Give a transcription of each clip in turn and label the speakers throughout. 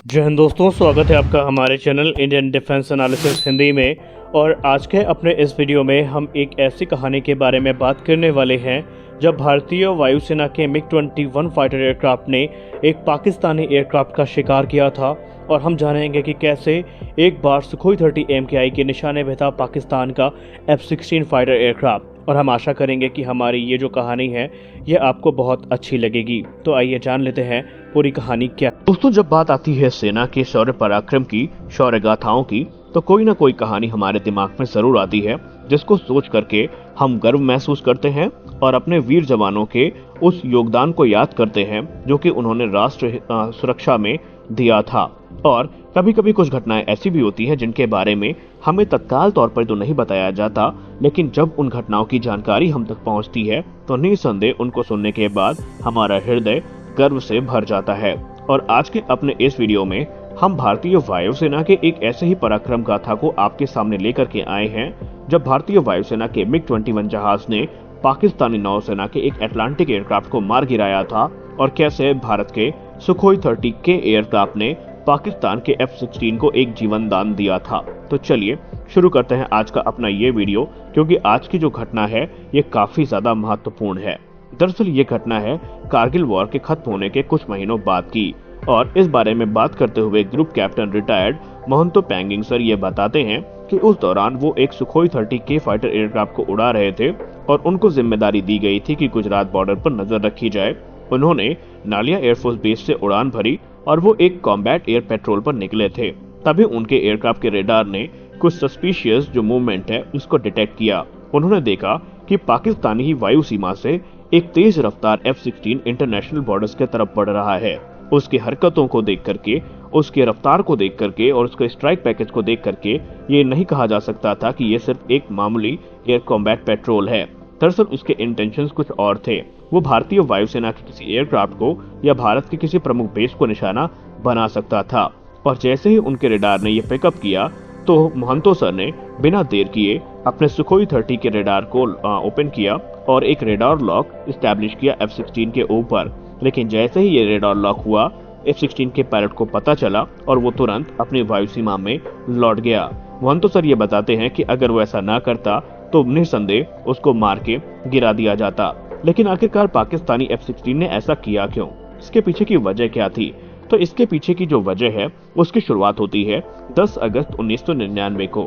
Speaker 1: जय हिंद दोस्तों, स्वागत है आपका हमारे channel Indian defence analysis Hindi में। और आज के अपने इस वीडियो में हम एक ऐसी कहानी के बारे में बात करने वाले हैं जब भारतीय वायुसेना के MiG-21 फाइटर एयरक्राफ्ट ने एक पाकिस्तानी एयरक्राफ्ट का शिकार किया था। और हम जानेंगे कि कैसे एक बार सुखोई 30 MKI के निशाने पे था पाकिस्तान का F-16 फाइटर एयरक्राफ्ट। और हम आशा करेंगे कि हमारी ये जो कहानी है ये आपको बहुत अच्छी लगेगी। तो आइए जान लेते हैं पूरी कहानी क्या। दोस्तों, जब बात आती है सेना के शौर्य पराक्रम की, शौर्य गाथाओं की, तो कोई ना कोई कहानी हमारे दिमाग में जरूर आती है जिसको सोच करके हम गर्व महसूस करते हैं और अपने वीर जवानों के उस योगदान को याद करते हैं जो कि उन्होंने राष्ट्र सुरक्षा में दिया था। और कभी कभी कुछ घटनाएं ऐसी भी होती हैं जिनके बारे में हमें तत्काल तौर पर तो नहीं बताया जाता, लेकिन जब उन घटनाओं की जानकारी हम तक पहुंचती है तो निसंदेह उनको सुनने के बाद हमारा हृदय गर्व से भर जाता है। और आज के अपने इस वीडियो में हम भारतीय वायुसेना के एक ऐसे ही पराक्रम गाथा को आपके सामने लेकर के आए हैं जब भारतीय वायुसेना के MiG-21 जहाज ने पाकिस्तानी नौसेना के एक अटलांटिक एयरक्राफ्ट को मार गिराया था और कैसे भारत के सुखोई 30 के एयरक्राफ्ट ने पाकिस्तान के F-16 को एक जीवन दान दिया था। तो चलिए शुरू करते हैं आज का अपना ये वीडियो, क्योंकि आज की जो घटना है ये काफी ज्यादा महत्वपूर्ण है। दरअसल ये घटना है कारगिल वॉर के खत्म होने के कुछ महीनों बाद की। और इस बारे में बात करते हुए ग्रुप कैप्टन रिटायर्ड महंतो पैंगिंग सर ये बताते हैं कि उस दौरान वो एक सुखोई 30 के फाइटर एयरक्राफ्ट को उड़ा रहे थे और उनको जिम्मेदारी दी गई थी कि गुजरात बॉर्डर पर नजर रखी जाए। उन्होंने नालिया एयरफोर्स बेस से उड़ान भरी और वो एक कॉम्बैट एयर पेट्रोल पर निकले थे। तभी उनके एयरक्राफ्ट के रेडार ने कुछ सस्पिशियस जो मूवमेंट है उसको डिटेक्ट किया। उन्होंने देखा कि पाकिस्तानी ही वायु सीमा से एक तेज रफ्तार F-16 इंटरनेशनल बॉर्डर्स के तरफ बढ़ रहा है। उसकी हरकतों को देख करके, उसके रफ्तार को देख करके और उसके स्ट्राइक पैकेज को देख करके ये नहीं कहा जा सकता था कि ये सिर्फ एक मामूली एयर कॉम्बैट पेट्रोल है। दरअसल उसके इंटेंशंस कुछ और थे। वो भारतीय वायुसेना के किसी एयरक्राफ्ट को या भारत के किसी प्रमुख बेस को निशाना बना सकता था। और जैसे ही उनके रेडार ने ये पिकअप किया तो महंतो सर ने बिना देर किए अपने सुखोई 30 के रेडार को ओपन किया और एक रेडार लॉक इस्टेब्लिश किया F-16 के ऊपर। लेकिन जैसे ही ये रेडार लॉक हुआ, F-16 के पायलट को पता चला और वो तुरंत अपनी वायु सीमा में लौट गया। महंतो सर ये बताते हैं कि अगर वो ऐसा ना करता तो निसंदेह उसको मार के गिरा दिया जाता। लेकिन आखिरकार पाकिस्तानी F-16 ने ऐसा किया क्यों? इसके पीछे की वजह क्या थी? तो इसके पीछे की जो वजह है उसकी शुरुआत होती है 10 अगस्त 1999 को।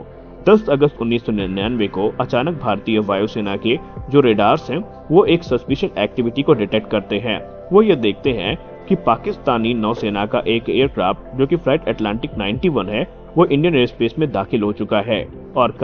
Speaker 1: 10 अगस्त 1999 को अचानक भारतीय वायुसेना के जो रेडार्स हैं वो एक सस्पिशियस एक्टिविटी को डिटेक्ट करते हैं। वो ये देखते हैं कि पाकिस्तानी नौसेना का एक एयरक्राफ्ट जो कि फ्लाइट अटलांटिक 91 है वो इंडियन एयर स्पेस में दाखिल हो चुका है। और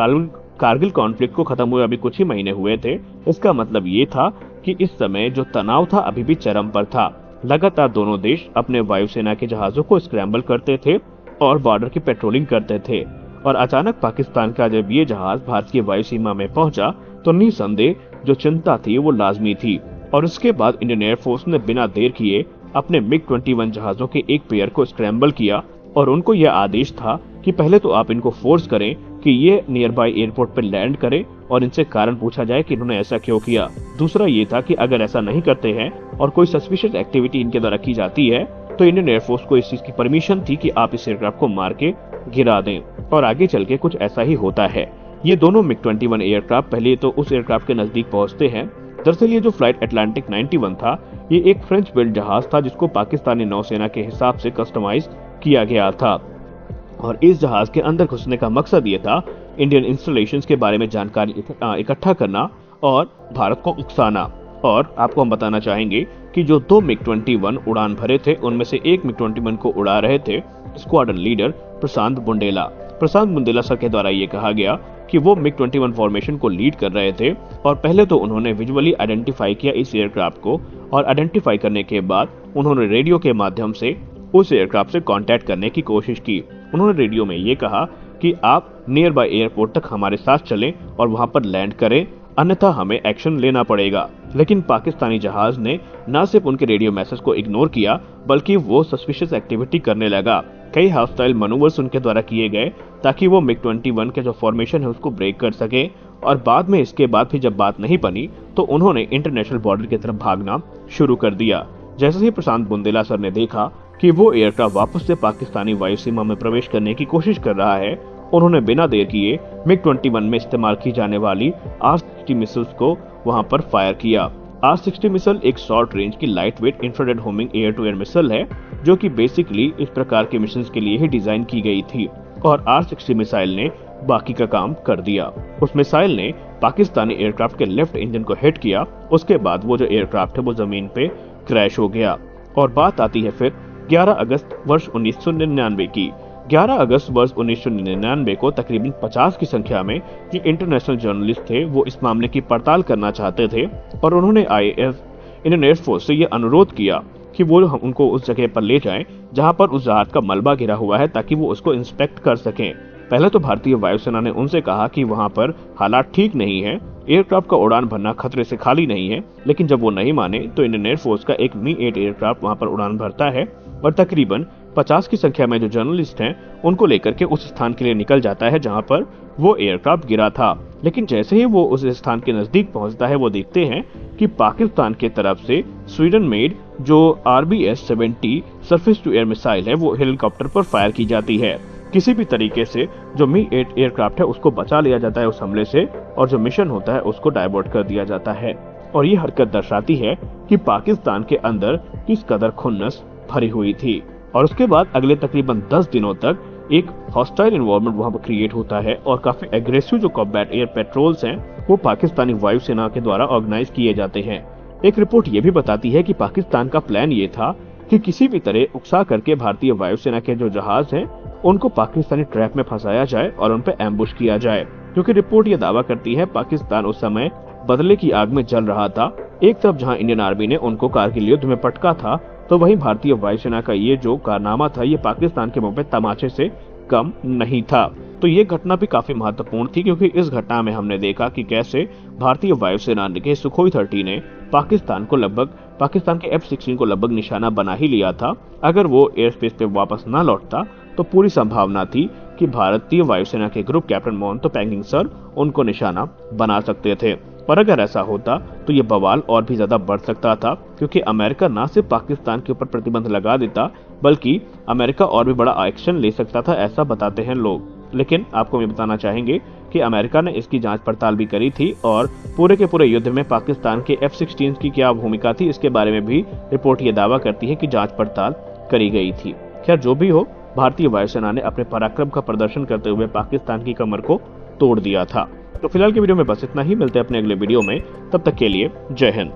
Speaker 1: कारगिल कॉन्फ्लिक्ट को खत्म हुए अभी कुछ ही महीने हुए थे। इसका मतलब ये था कि इस समय जो तनाव था अभी भी चरम पर था। लगातार दोनों देश अपने वायुसेना के जहाजों को स्क्रैम्बल करते थे और बॉर्डर की पेट्रोलिंग करते थे। और अचानक पाकिस्तान का जब ये जहाज भारत की वायु सीमा में पहुंचा तो निसंदेह जो चिंता थी वो लाजमी थी। और उसके बाद इंडियन एयरफोर्स ने बिना देर किए अपने MiG-21 जहाजों के एक पेयर को स्क्रैम्बल किया और उनको यह आदेश था कि पहले तो आप इनको फोर्स करें कि ये नियर बाय एयरपोर्ट पर लैंड करें और इनसे कारण पूछा जाए कि इन्होंने ऐसा क्यों किया। दूसरा ये था कि अगर ऐसा नहीं करते हैं और कोई सस्पिशियस एक्टिविटी इनके द्वारा की जाती है तो इंडियन एयरफोर्स को इस चीज की परमिशन थी कि आप इस एयरक्राफ्ट को मार के गिरा दें। और आगे चल के कुछ ऐसा ही होता है। ये दोनों MiG-21 एयरक्राफ्ट पहले तो उस एयरक्राफ्ट के नजदीक पहुंचते हैं। दरअसल ये जो फ्लाइट अटलांटिक 91 था ये एक फ्रेंच बिल्ड जहाज था जिसको पाकिस्तानी नौसेना के हिसाब से कस्टमाइज किया गया था। और इस जहाज के अंदर घुसने का मकसद ये था इंडियन इंस्टॉलेशंस के बारे में जानकारी इकट्ठा करना और भारत को उकसाना। और आपको हम बताना चाहेंगे कि जो 2 MiG-21 उड़ान भरे थे उनमें से एक MiG-21 को उड़ा रहे थे स्क्वाड्रन लीडर प्रशांत बुंडेला। प्रशांत बुंदेला सर के द्वारा ये कहा गया कि वो MiG-21 फॉर्मेशन को लीड कर रहे थे। और पहले तो उन्होंने विजुअली आइडेंटिफाई किया इस एयरक्राफ्ट को और आइडेंटिफाई करने के बाद उन्होंने रेडियो के माध्यम से उस एयरक्राफ्ट से कांटेक्ट करने की कोशिश की। उन्होंने रेडियो में ये कहा कि आप नियर बाय एयरपोर्ट तक हमारे साथ चलें और वहां पर लैंड करें, अन्यथा हमें एक्शन लेना पड़ेगा। लेकिन पाकिस्तानी जहाज ने न सिर्फ उनके रेडियो मैसेज को इग्नोर किया बल्कि वो सस्पिशियस एक्टिविटी करने लगा। कई हॉस्टाइल मनूवर्स उनके द्वारा किए गए ताकि वो MiG-21 के जो फॉर्मेशन है उसको ब्रेक कर सके। और बाद में इसके बाद भी जब बात नहीं बनी तो उन्होंने इंटरनेशनल बॉर्डर की तरफ भागना शुरू कर दिया। जैसे ही प्रशांत बुंदेला सर ने देखा कि वो एयरक्राफ्ट वापस से पाकिस्तानी वायु सीमा में प्रवेश करने की कोशिश कर रहा है, उन्होंने बिना देर किए MiG-21 में इस्तेमाल की जाने वाली R-60 मिसाइल्स को वहां पर फायर किया। R-60 मिसाइल एक शॉर्ट रेंज की light weight infrared homing air to air missile है, जो कि बेसिकली इस प्रकार के मिशन के लिए ही डिजाइन की गई थी, और R-60 मिसाइल ने बाकी का काम कर दिया। उस मिसाइल ने पाकिस्तानी एयरक्राफ्ट के लेफ्ट इंजन को हिट किया। उसके बाद वो जो एयरक्राफ्ट है वो जमीन पे क्रैश हो गया। और बात आती है फिर 11 अगस्त वर्ष 1999 की। 11 अगस्त वर्ष 1999 को तकरीबन 50 की संख्या में जो इंटरनेशनल जर्नलिस्ट थे वो इस मामले की पड़ताल करना चाहते थे, और उन्होंने इंडियन एयरफोर्स से ये अनुरोध किया कि वो उनको उस जगह पर ले जाएं जहां पर उस जहाज का मलबा गिरा हुआ है, ताकि वो उसको इंस्पेक्ट कर सकें। पहले तो भारतीय वायुसेना ने उनसे कहा कि वहां पर हालात ठीक नहीं है, एयरक्राफ्ट का उड़ान भरना खतरे से खाली नहीं है। लेकिन जब वो नहीं माने तो इंडियन एयरफोर्स का एक Mi-8 एयरक्राफ्ट वहां पर उड़ान भरता है और तकरीबन 50 की संख्या में जो जर्नलिस्ट हैं उनको लेकर के उस स्थान के लिए निकल जाता है जहां पर वो एयरक्राफ्ट गिरा था। लेकिन जैसे ही वो उस स्थान के नजदीक पहुंचता है, वो देखते हैं कि पाकिस्तान की तरफ से स्वीडन मेड जो RBS-70 surface to air missile है वो हेलीकॉप्टर पर फायर की जाती है। किसी भी तरीके से जो Mi-8 एयरक्राफ्ट है उसको बचा लिया जाता है उस हमले से, और जो मिशन होता है उसको डाइवर्ट कर दिया जाता है। और ये हरकत दर्शाती है कि पाकिस्तान के अंदर किस कदर खुन्नस भरी हुई थी। और उसके बाद अगले तकरीबन 10 दिनों तक एक हॉस्टाइल एनवायरनमेंट वहां पर क्रिएट होता है, और काफी एग्रेसिव जो कॉम्बैट एयर पेट्रोल्स हैं वो पाकिस्तानी वायुसेना के द्वारा ऑर्गेनाइज किए जाते हैं। एक रिपोर्ट ये भी बताती है कि पाकिस्तान का प्लान ये था कि किसी भी तरह उकसा करके भारतीय वायुसेना के जो जहाज हैं उनको पाकिस्तानी ट्रैप में फंसाया जाए और उन पर एम्बुश किया जाए, क्योंकि रिपोर्ट ये दावा करती है पाकिस्तान उस समय बदले की आग में जल रहा था। एक तरफ जहां इंडियन आर्मी ने उनको कारगिल युद्ध में पटका था, तो वहीं भारतीय वायुसेना का ये जो कारनामा था ये पाकिस्तान के मुंह पे तमाचे से कम नहीं था। तो ये घटना भी काफी महत्वपूर्ण थी, क्योंकि इस घटना में हमने देखा कि कैसे भारतीय वायुसेना के सुखोई 30 ने पाकिस्तान के F-16 को लगभग निशाना बना ही लिया था। अगर वो एयर स्पेस पे वापस ना लौटता तो पूरी संभावना थी कि भारतीय वायुसेना के group captain Mohanto pegging sir उनको निशाना बना सकते थे। पर अगर ऐसा होता तो ये बवाल और भी ज्यादा बढ़ सकता था, क्योंकि अमेरिका ना सिर्फ पाकिस्तान के ऊपर प्रतिबंध लगा देता बल्कि अमेरिका और भी बड़ा एक्शन ले सकता था, ऐसा बताते हैं लोग। लेकिन आपको मैं बताना चाहेंगे कि अमेरिका ने इसकी जांच पड़ताल भी करी थी, और पूरे के पूरे युद्ध में पाकिस्तान के F-16 की क्या भूमिका थी इसके बारे में भी रिपोर्ट ये दावा करती है कि जांच पड़ताल करी गई थी। खैर जो भी हो, भारतीय वायुसेना ने अपने पराक्रम का प्रदर्शन करते हुए पाकिस्तान की कमर को तोड़ दिया था। तो फिलहाल की वीडियो में बस इतना ही। मिलते हैं अपने अगले वीडियो में, तब तक के लिए जय हिंद।